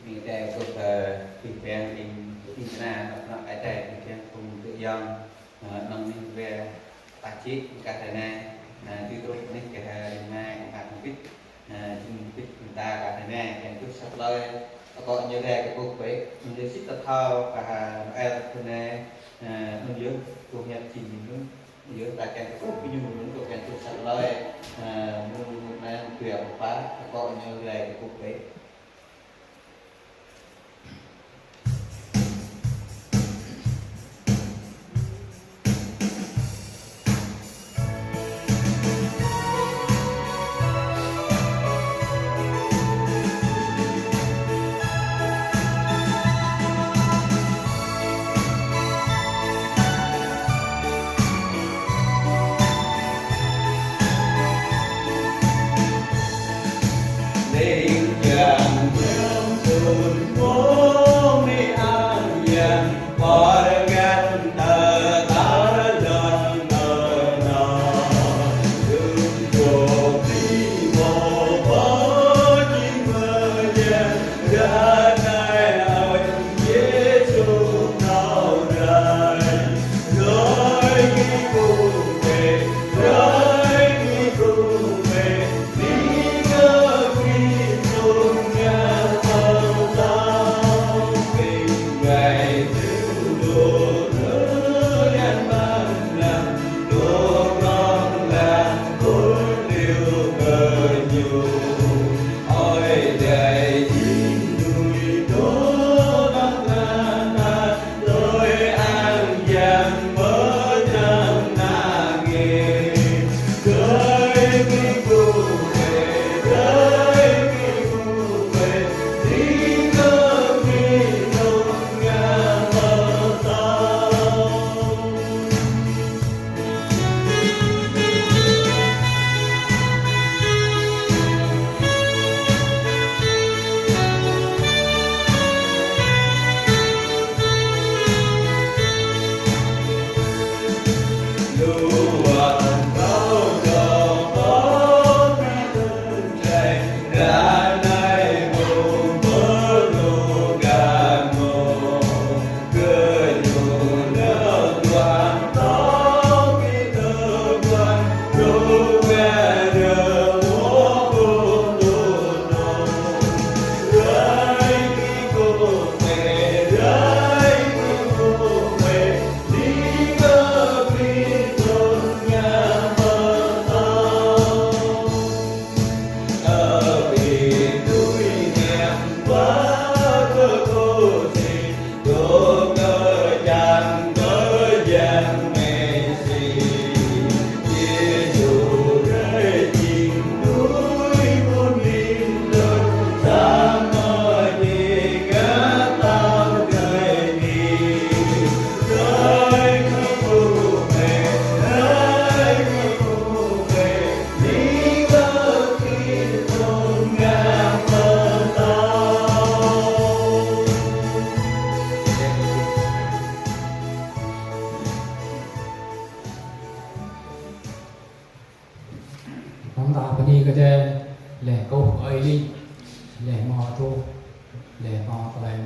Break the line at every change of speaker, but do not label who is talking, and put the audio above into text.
mình đây cũng thịt bèn in na nó cái đây thịt bèn cùng tự do nông mình về phát triển cả thế này tiêu thụ những cái này hạt kích chúng ta cả thế này cái chút sắp tới có như đây cái cuộc vậy mình sẽ xích tập thao cả ai thế này mình dưới cuộc nhật trình mình dưới tại cái cuộc ví dụ mình cuộc cái chút sắp tới mình này tuyển phá có như đây cái cuộc vậy
lẻ câu ơi đi lẻ mò thu lẻ mò lại